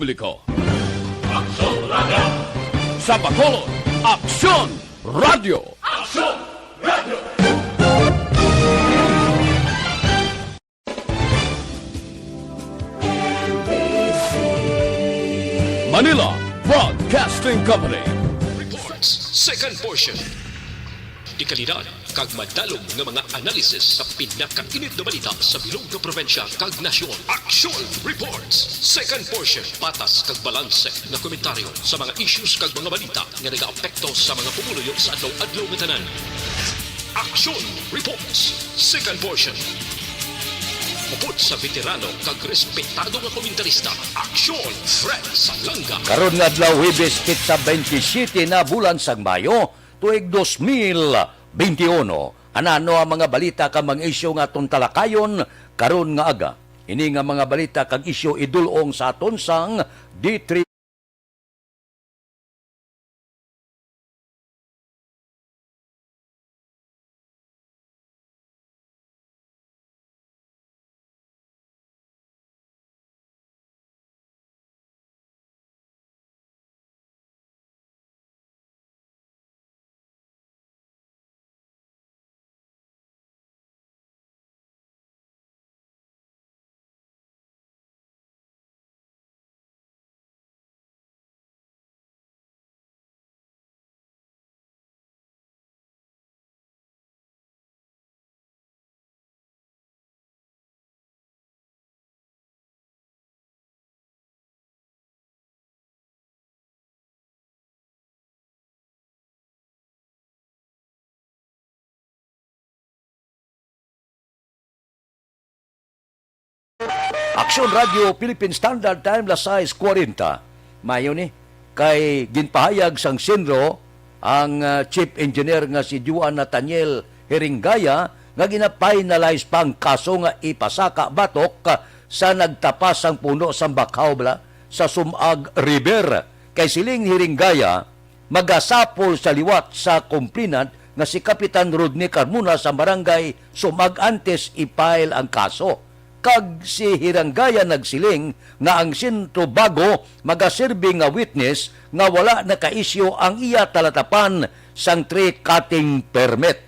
publiko. Aksyon Radio! Sa Bacolod, Aksyon Radio! Aksyon Radio! Manila Broadcasting Company. Reports, second portion. Ikalidad, kag madalong ng mga analisis sa pinakainit na balita sa bilog na probensya kag nasyon. Action Reports, second portion. Patas kag balanse na komentaryo sa mga issues kag mga balita nga nag-aapekto sa mga pumuluyo sa adlaw-adlaw nga tanan. Action Reports, second portion. Upod sa veterano kag respetado nga komentarista. Action Fred Salanga. Karon nga adlaw Huwebes sa 27 na bulan sang Mayo tuig 2021. Anano ang mga balita kag mga isyu nga atong talakayon karon nga aga. Ini nga mga balita kag isyu idulong sa aton sang D3. Aksyon Radio Philippine Standard Time la 6:40. Mayo ni kay ginpahayag sang Sinro ang Chief Engineer nga si Juan Nathaniel Heringaya nga gina-finalize pang kaso nga ipasaka batok sa nagtapas sang puno sa Bakaw sa Sumag River. Kay siling Heringaya magasapol sa liwat sa complainant nga si Kapitan Rodney Carmona sa barangay Sumag antes i-file ang kaso. Kag si Hirangaya nagsiling nga ang Sentro Bago magaserbi nga witness nga wala nakaisyo ang iya talatapan sang tree cutting permit.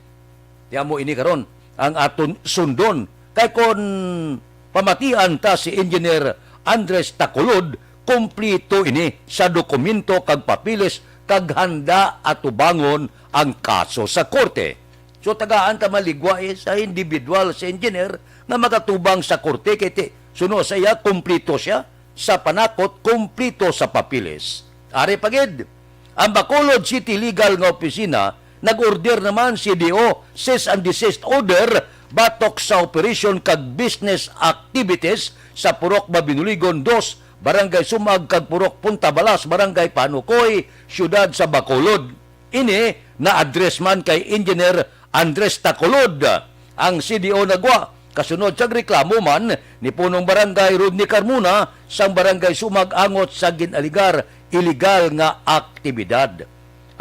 Tiyan mo ini karon ang aton sundon. Kay kon pamatian ta si Engineer Andres Tacolod, kumplito ini sa dokumento kag papilis kag handa atubangon ang kaso sa korte. So tagaan ta maligwa sa individual sa engineer na makatubang sa korte kay suno sa iya kumplito siya sa panakot, kumplito sa papilis. Ari pagid ang Bacolod City Legal nga opisina nag-order naman si DO cease and desist order batok sa operation kag business activities sa Purok Mabinuligon 2, Barangay Sumag kag Purok Punta Balas, Barangay Panukoy, siyudad sa Bacolod. Ini na address man kay Engineer Andres Tacolod. Ang CDO nagwa kasunod sa reklamo man ni punong barangay Rodney Carmona sang barangay Sumag angot sa ginaligar illegal nga aktibidad.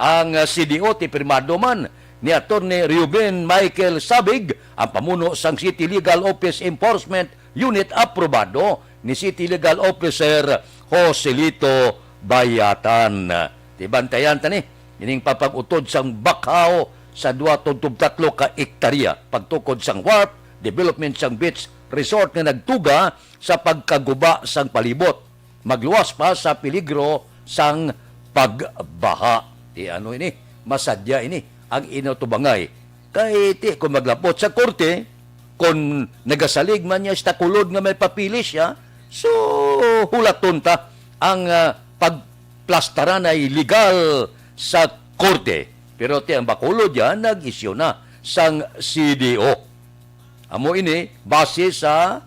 Ang CDO ti pirmado man ni Attorney Reuben Michael Sabig, ang pamuno sang City Legal Office Enforcement Unit aprobado ni City Legal Officer Joselito Bayatan. Tibantayan tani ining papag-utod sang Bakaw sa 2.3 ka ektarya pagtukod sang WARP development sang beach resort nga nagtuga sa pagkaguba sang palibot. Magluwas pa sa peligro sang pagbaha. Di ano ini, masadya ini ang inatubangay. Kay ti kung maglapot sa korte, kung nagasalig man niya sa Tacolod nga may papilis siya, so hulaton ta ang pagplastaran ay legal sa korte. Pero ti ang Bacolod yan nag-isyo na sang CDO. Amo ini base sa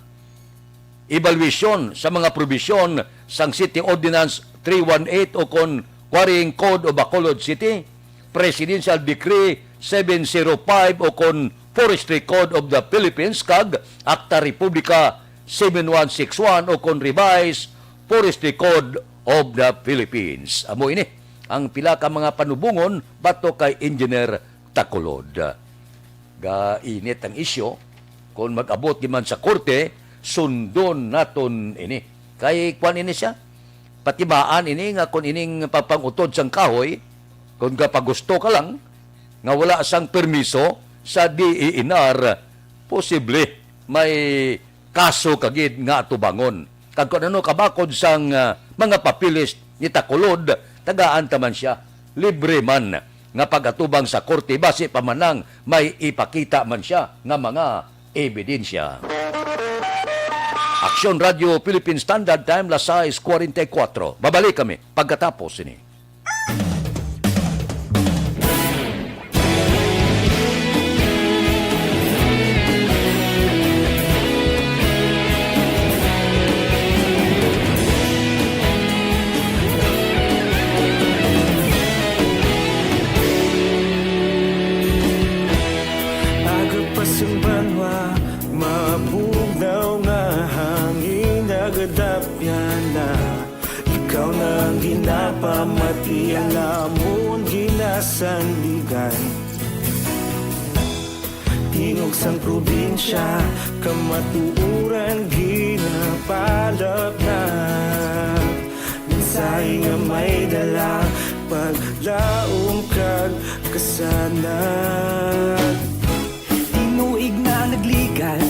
evaluation sa mga probisyon sang City Ordinance 318 o kon Quarrying Code of Bacolod City, Presidential Decree 705 o kon Forestry Code of the Philippines kag Acta Republica 7161 o kon Revised Forestry Code of the Philippines. Amo ini ang pila ka mga panubungon bato kay Engineer Tacolod. Gainit ang isyo kung mag-abot man sa korte, sundon naton ini. Kay kwan ini siya, patibaan ini nga kung ining papangutod sang kahoy, kung kapagusto ka lang, nga wala sang permiso sa DENR, posible may kaso kagid nga atubangon. Kag kung ano kabakod sang mga papilis ni Takulod, tagaan taman siya, libre man nga pagatubang sa korte base pa manang may ipakita man siya nga mga ebidensya. Aksyon Radio Philippine Standard Time, las 6:44. Babalik kami pagkatapos ini. Agapasang banwa, mabugnaw nga hangin agadapyan na. Ikaw nang ginapamati ang amon ginasandigan. Tingog sang probinsya, kamatuuran ginapalap na. Minsay nga may dala, paglaom kag kasanan. Tinuig na nagligan,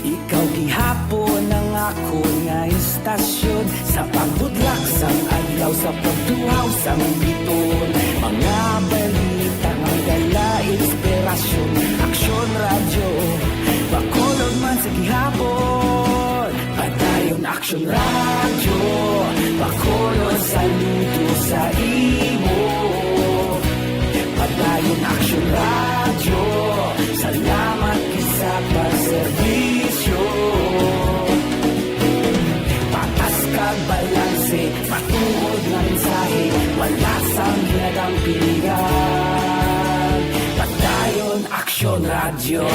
ikaw gihapon ang ako nga istasyon. Sa pagbudlak sang adlaw, sa pagtuhaw sang biton. Mga balita nga dala inspirasyon. Aksyon radyo, bakolod man sa gihapon. Padayon aksyon radyo, bakolod saludo sa imo. Padayon aksyon radyo, salamat sa pagserbisyo. Patas kag balanse, patuod na mensahe, wala sang ginadang pilihan. Padayon aksyon radyo.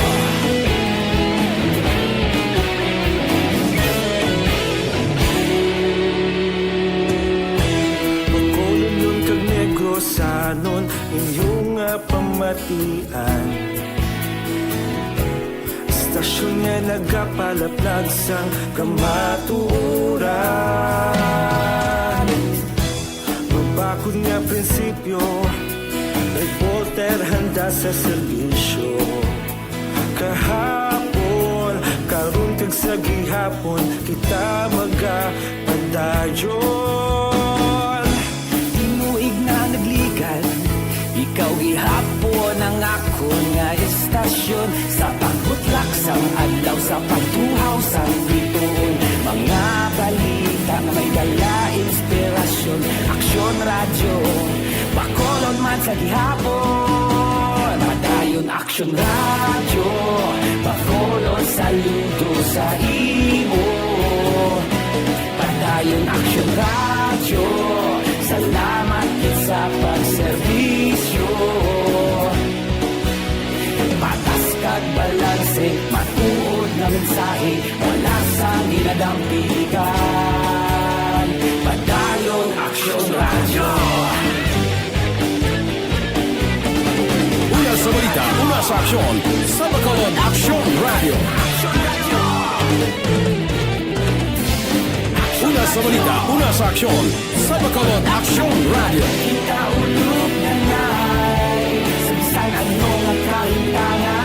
Bakolon yun kag negros anon inyong pamatian. Istasyon nga nagapalaplag sang kamatuuran. Mabakod nga prinsipyo, reporter handa sa serbisyo. Kahapon, karon kag sa gihapon, kita magapadayon. Tinuig na nagligan, ikaw gihapon ang ako nga istasyon. Sa pagbutlak sang adlaw, sa pagtuhaw sang biton. Mga balita na may dala inspirasyon. Aksyon radyo, bakolon man sa gihapon. Padayon aksyon radyo, bakolon saludo sa imo. Padayon aksyon radyo, salamat sa pagserbisyo. Patas kag balanse, matuod na mensahe, wala sang ginadang pilihan. Padayon aksyon radyo. Una sa balita, una sa aksyon, sa Bacolod Aksyon Radio. Una sa balita, una sa aksyon, sa Bacolod Aksyon Radio. Kita ulog na na'y sabisan anong ang kalintangan.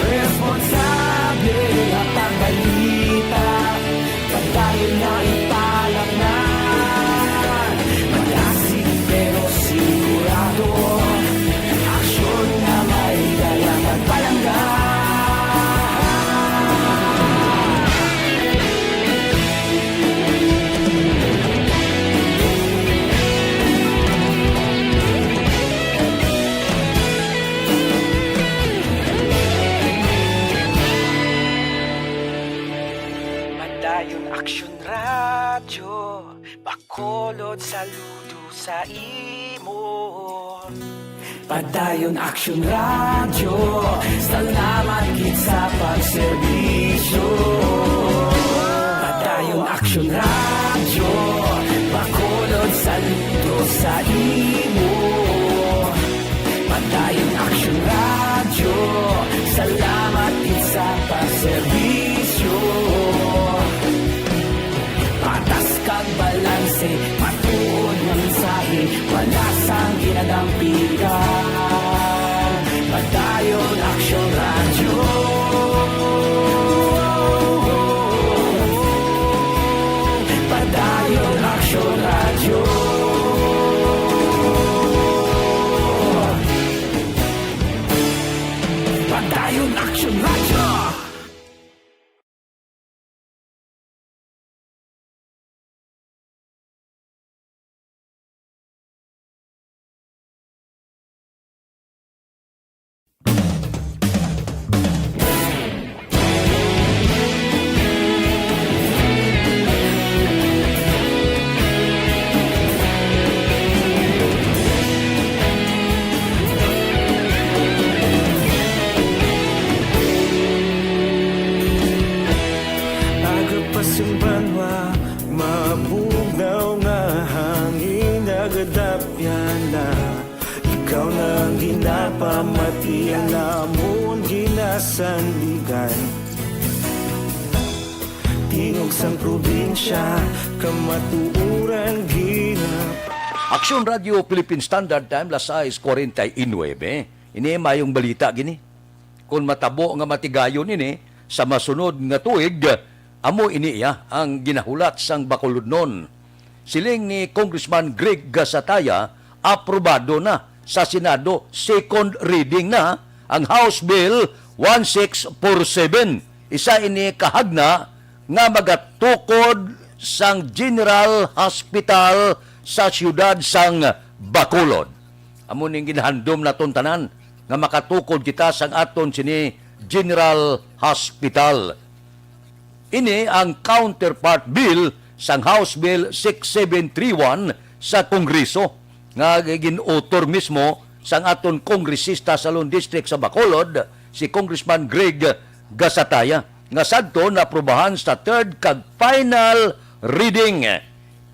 Responsable ang pagbalita, pagdayon na ipalang na. Malasig pero sigurado, aksyon na may dalang at palanggan. Padayon aksyon radyo, bakolod saludo sa imo. Padayon aksyon radyo, salamat gid sa pagserbisyo. Padayon aksyon radyo, bakolod saludo sa imo. Padayon aksyon radyo, salamat gid sa pagserbisyo. Patas kag balanse, matuod ng mensahe, wala sang ginadampigan. Padayon Action Radio. Padayon Action Radio. Padayon Action Radio. Agapasumbanwa, mabugnaw nga hangin nagadapyan na. Ikaw nang ginapamatian namon ginasandigan. Tingog sang probinsya, kamatuuran ginap. Aksyon Radio Philippine Standard Time, las 6:49. Ini mayong balita gini. Kung matabo nga matigayon ini, sa masunod nga tuig, amo ini ang ginahulat sang Bacolodnon. Siling ni Congressman Greg Gasataya, aprobado na sa Senado, second reading na ang House Bill 1647. Isa ini kahagna nga magatukod sang General Hospital sa siyudad sang Bacolod. Amo ning ginahandom naton tanan nga makatukod kita sang aton sini General Hospital. Ini ang counterpart bill sang House Bill 6731 sa Kongreso nga gin-author mismo sang aton kongresista sa Lone District sa Bacolod, si Congressman Greg Gasataya, nga sadto na aprobahan sa third kag final reading.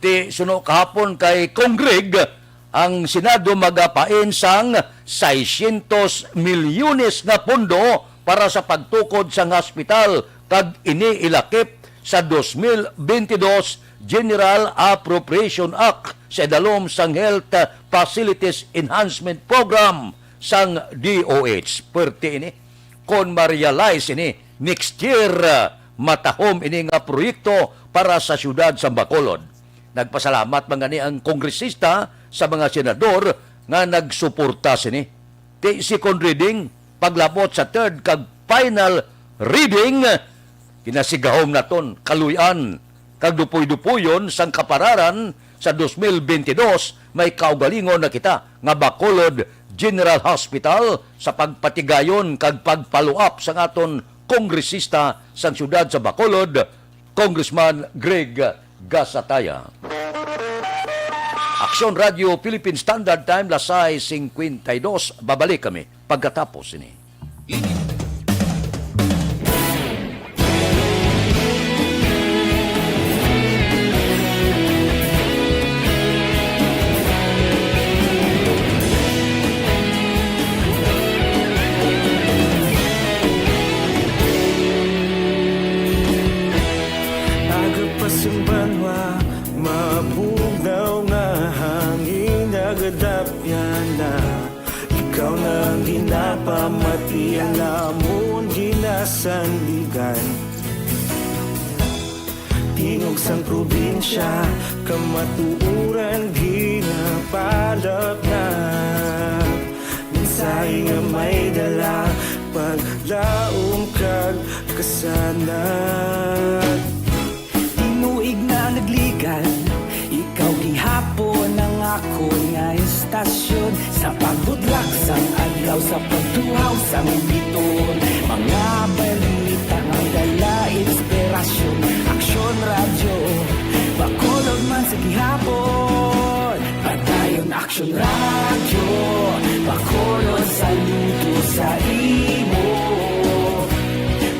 Ti suno kahapon kay Kong Greg, ang Senado magapain sang 600 milyones na pondo para sa pagtukod sang hospital kag ini ilakip sa 2022 General Appropriation Act sa idalom sang Health Facilities Enhancement Program sang DOH. Pwerte ini kon ma-realize ini next year, matahom ini nga proyekto para sa siyudad sa Bacolod. Nagpasalamat mga ni ang kongresista sa mga senador nga nagsuporta sini. Ti second reading, paglabot sa third kag final reading, kinasigahom naton kaluyan kag dupoy-dupoyon sang kapararan sa 2022 may kaugalingon na kita nga Bacolod General Hospital sa pagpatigayon kag pagpaluap sang aton kongresista sang siyudad sa Bacolod, Congressman Greg Gasataya. Aksyon Radio Philippine Standard Time, las 6:52. Babalik kami pagkatapos ini. Agapasumbanwa, mabugnaw nga hangin nagadapyan na. Ikaw nang ginapamatian namon ginasandigan. Tingog sang probinsya, kamatuuran ginapalap na. Minsay nga may dala, paglaom kag kasanan. Tinuig na nagligan, ikaw gihapon ang ako nga istasyon. Sa pagbudlak sang adlaw, sa pagtuhaw sang biton. Mga balita nga dala inspirasyon. Aksyon Radio, Bacolod man sa gihapon. Padayon Aksyon Radio, Bacolod saludo sa imo.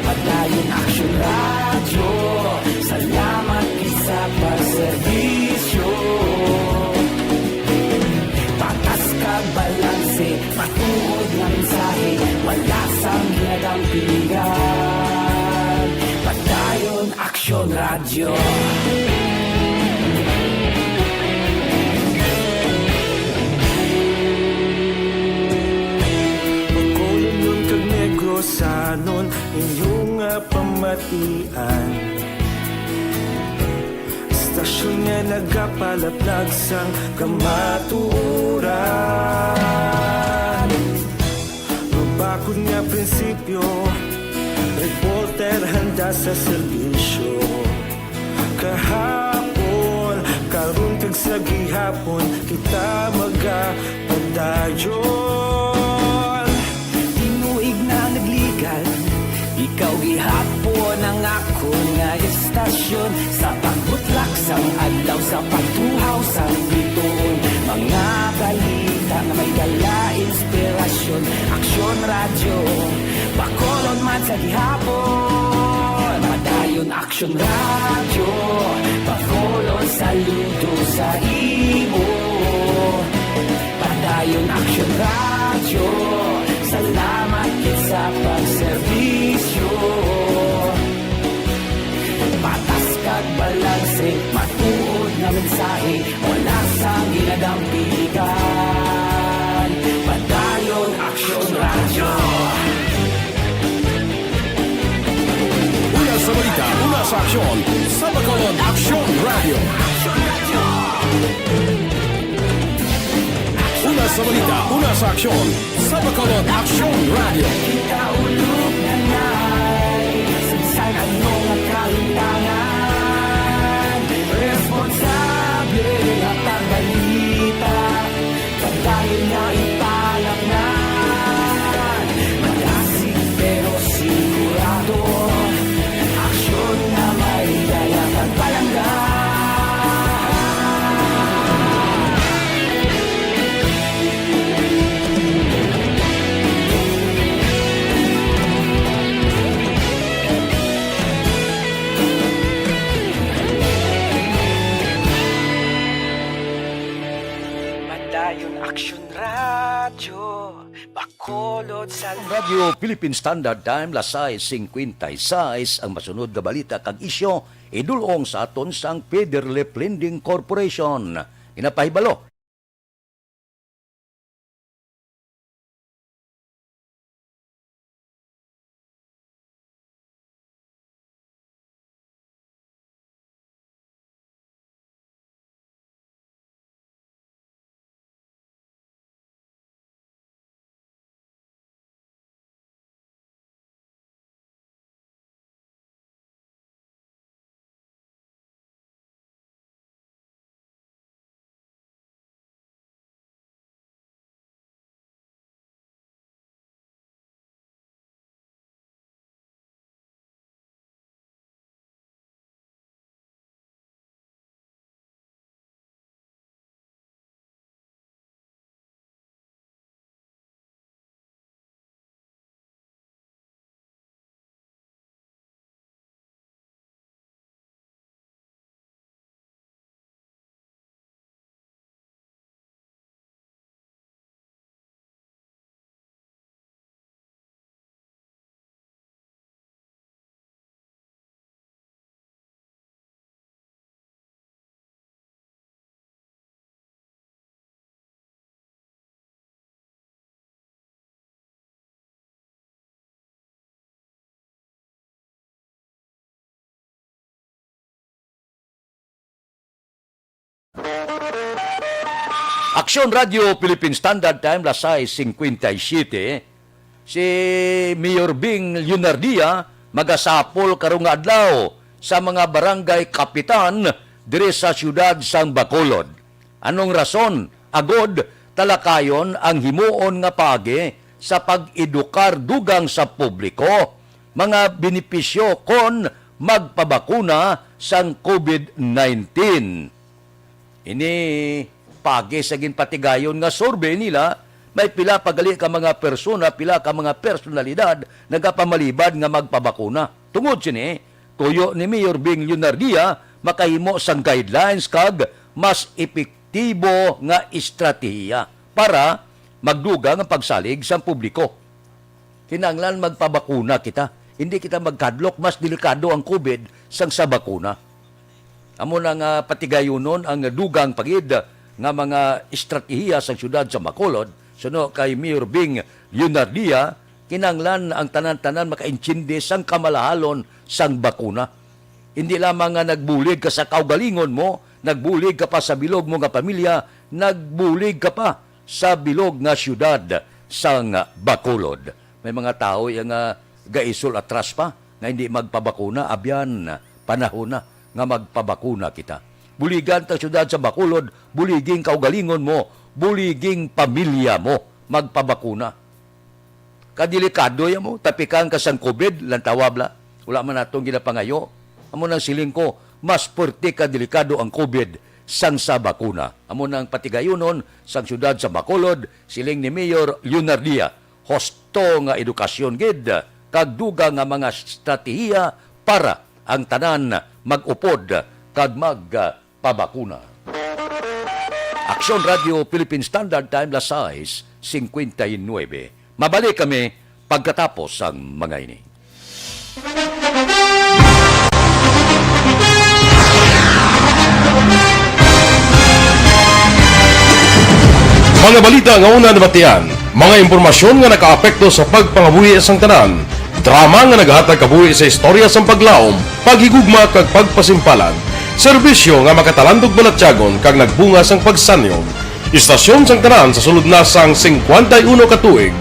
Padayon Aksyon Radio, salamat isa pagserbisyo. Patas ka balanse, matuod ng mensahe, wala sang ginadampingan. Padayon Aksyon Radio. aksyon nga nagapalaplag sang kamaturan. Mabakod nga prinsipyo, reporter handa sa serbisyo. Kahapon, karon kag sa gihapon, kita magapadayon. Tinuig na nagligan, ikaw gihapon ang ako nga estasyon. Sa pagbutlak sang adlaw, sa pagtuhaw sang bituon, mga balita nga may dala inspirasyon. Aksyon radyo, Bacolod man sa gihapon. Madayon Aksyon radyo, Bacolod saludo sa imo. Padayon Aksyon radyo, salamat kit sa pagserbisyo. Patas kag balanse, matuod nga mensahe, wala sang ginadampikan. Padayon Aksyon radyo. Una sa balita, una sa aksyon, sa Bacolod Action Radio. Una sa balita, una sa aksyon, sa Bacolod Action Radio. Kaulog na na'y sansan anong nakalintangan. Responsable at ang balita, pagdahin na ipalaknan. Malasig pero sigurado, aksyon na may dalang at palanggan. Padayon Aksyon radyo, Bacolod sa Radio Philippine Standard Time, lasay 56 ang masunod na balita kag isyo idulong sa aton sang Federal Lending Corporation. Inapahibalo. Aksyon Radio Philippine Standard Time, lasay 57. Si Mayor Bing Leonardia magasapol karong adlaw sa mga barangay kapitan dire sa siyudad sang Bacolod. Anong rason? Agod talakayon ang himuon nga pagi sa pag-edukar dugang sa publiko mga benepisyo kon magpabakuna sang COVID-19. Ini pagi sa ginpatigayon nga survey nila, may pila pagali ka mga persona, pila ka mga personalidad nagapamalibad nga magpabakuna. Tungod sini, tuyo ni Mayor Bing Leonardia makahimo sang guidelines kag mas epektibo nga estratehiya para magdugang ang pagsalig sa publiko. Kinanglan magpabakuna kita. Hindi kita magkadlok, mas delikado ang COVID sang sa bakuna. Amo na nga patigayonon ang dugang pagid nga mga estratehiya sa siyudad sa Bacolod, suno kay Mayor Bing Leonardia, kinanglan ang tanan-tanan makaintindi sang kamalahalon sang bakuna. Hindi lamang nga nagbulig ka sa kaugalingon mo, nagbulig ka pa sa bilog mo nga pamilya, nagbulig ka pa sa bilog nga syudad sang Bacolod. May mga tao yung gaisol atras pa nga hindi magpabakuna, abyan panahon na nga magpabakuna kita. Buligan ta syudad sa Bacolod, buliging kaugalingon mo, buliging pamilya mo magpabakuna. Kadelikado ya mo, tapikan ka sang COVID, lantawabla. Wala man natong ginapangayo. Amo nang siling ko, mas puerte ka delikado ang COVID sang sa bakuna. Amo nang patigayonon sang syudad sa Bacolod, siling ni Mayor Leonardia, hosto nga edukasyon gid, kag duga nga mga estratehiya para ang tanan mag-upod kag magpabakuna. Aksyon Radio Philippine Standard Time, las 6:59. Mabalik kami pagkatapos ang mga ini. Mga balita nga una nabatian, mga impormasyon nga nakaapekto sa pagpangabuhi sang tanan, drama nga naghatag kabuhi sa istorya sang paglaom, paghigugma kag pagpasimpalan, serbisyo nga makatalandog balatyagon kag nagbunga sang pagsanyog, istasyon sang tanan sa sulod na sang 51 ka tuig,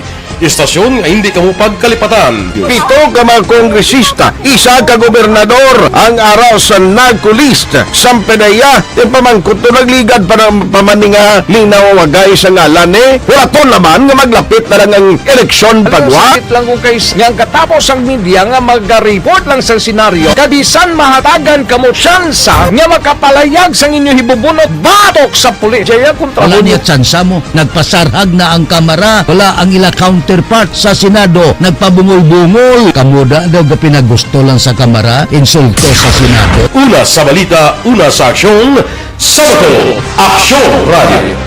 istasyon nga hindi kamo pagkalipatan. 7 ka mga kongresista, 1 ka gobernador ang araw sa nagkulist sa pedaya yung pamangkot to nagligad para pamaninga linaw wagay sa ngalan wala to naman nga maglapit na lang ang eleksyon pagwa lang kung kayo nga katapos ang media nga mag-report lang sa senaryo kabisan mahatagan kamo tsansa nga makapalayag sa inyo hibubunot batok sa pulis jaya kontra Wala niya tsansa mo. Nagpasarhag na ang kamera. Wala ang ila counterpart sa Senado. Nagpabungol-bungol. Kamuda daw ga pinagusto lang sa kamera. Insulto sa Senado. Una sa balita, una sa aksyon, Sabado, Aksyon Radio.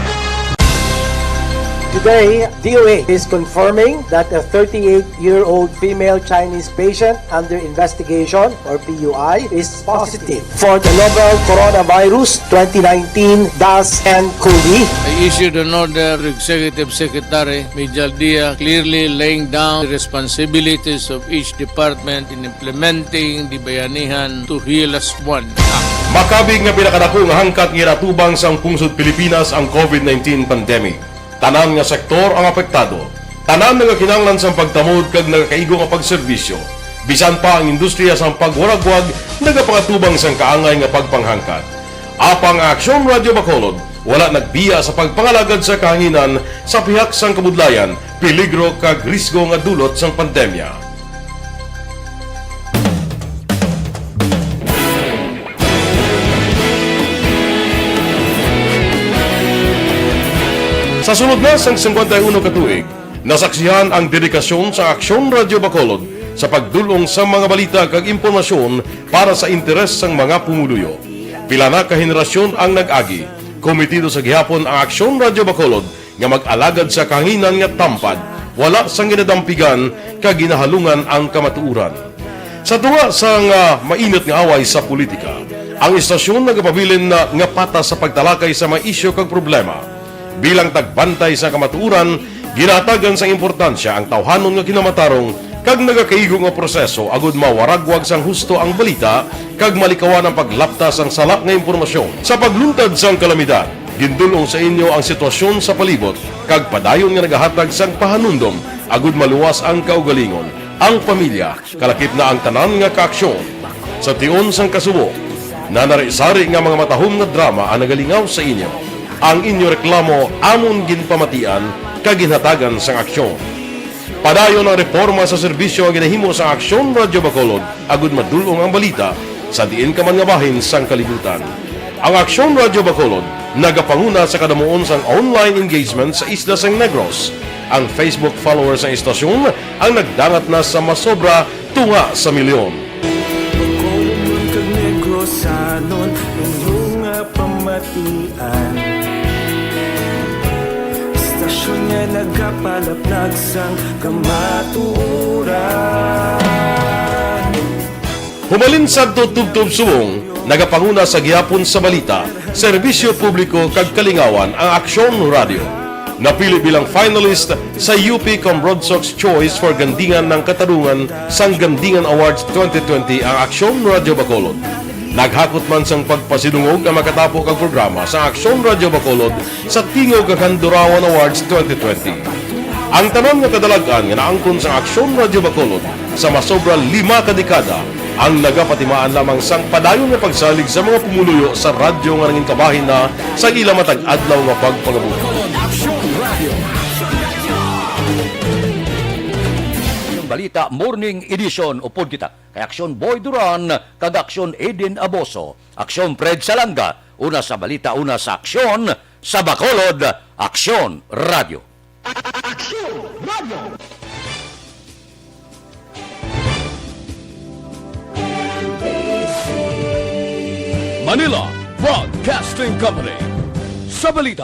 Today, DOA is confirming that a 38-year-old female Chinese patient under investigation, or PUI, is positive for the novel coronavirus 2019 DAS-CoV. I issued an order to Executive Secretary Major Dia clearly laying down the responsibilities of each department in implementing the Bayanihan to Heal as One Act. Makabig nga pinakadako nga hangkat nga iratubang sang pungsod Pilipinas ang COVID-19 pandemic. Tanan nga sektor ang apektado. Tanan nga kinahanglan sang pagtamod kag nagakaigo nga pagserbisyo. Bisan pa ang industriya sang pagwaragwag nagapangatubang sang kaangay nga pagpanghangkat. Apang Aksyon Radio Bacolod wala nagbiya sa pagpangalagad sa kahanginan sa pihak sang kabudlayan, peligro kag risgo nga dulot sang pandemya. Sa sunod na sang 51 katuig, nasaksihan ang dedikasyon sa Aksyon Radio Bacolod sa pagdulong sa mga balita kag impormasyon para sa interes sang mga pumuluyo. Pila na ka henerasyon ang nag-agi, komitido sa gihapon ang Aksyon Radio Bacolod nga mag-alagad sa kahanginan nga tampad, wala sang ginadampigan kag ginahalungan ang kamatuuran. Sa tunga sang mainit nga away sa politika, ang istasyon nagapabilin na nga patas sa pagtalakay sa mga isyu kag problema. Bilang tagbantay sa kamatuuran, ginatagan sa importansya ang tawhanon nga kinamatarong kag nagakaigo nga proseso agud mawaragwag sang husto ang balita kag malikawan ang paglapta sang salak nga impormasyon. Sa pagluntad sang kalamidad, gindulong sa inyo ang sitwasyon sa palibot kag padayon nga nagahatag sang pahanundom agud maluwas ang kaugalingon, ang pamilya, kalakip na ang tanan nga kaaksyon. Sa tion sang kasubo, nanari-sari nga mga matahom nga drama ang nagalingaw sa inyo. Ang inyo reklamo amon ginpamatian kaginhatagan sang aksyon. Padayon ang reforma sa serbisyo ang ginahimo sa Aksyon Radio Bacolod agud madulong ang balita sa diin ka man nga bahin sang kalibutan. Ang Aksyon Radio Bacolod nagapanguna sa kadamuon sang online engagement sa isla sang Negros. Ang Facebook followers sa istasyon ang nagdangat na sa masobra tunga sa milyon. Bacolod kag Negros anon inyong pamatian. Stasyon nga nagapalaplag sang kamaturan. Humalin sa tutubtub subong, nagapanguna sa gihapon sa balita, serbisyo publiko kag kalingawan ang Aksyon Radio. Napili bilang finalist sa UP Comrodsox Choice for Gandingan ng Katarungan sang Gandingan Awards 2020 ang Aksyon Radio Bacolod. Naghakot man sang pagpasinungog na makatapo kang programa sa Aksyon Radio Bacolod sa Tingog kag Durawan Awards 2020. Ang tanon nga kadalagan nga naangkon sa Aksyon Radio Bacolod sa masobra 5 ka dekada ang nagapatimaan lamang sang padayon nga pagsalig sa mga pumuluyo sa radyo nga nangin kabahin na sa ila matag adlaw nga pagpangabuhi. Balita Morning Edition upod kita kay Aksyon Boy Duran kag Aksyon Eden Aboso, Aksyon Fred Salanga, una sa balita, una sa aksyon sa Bacolod, Aksyon Radio. Manila Broadcasting Company sa balita.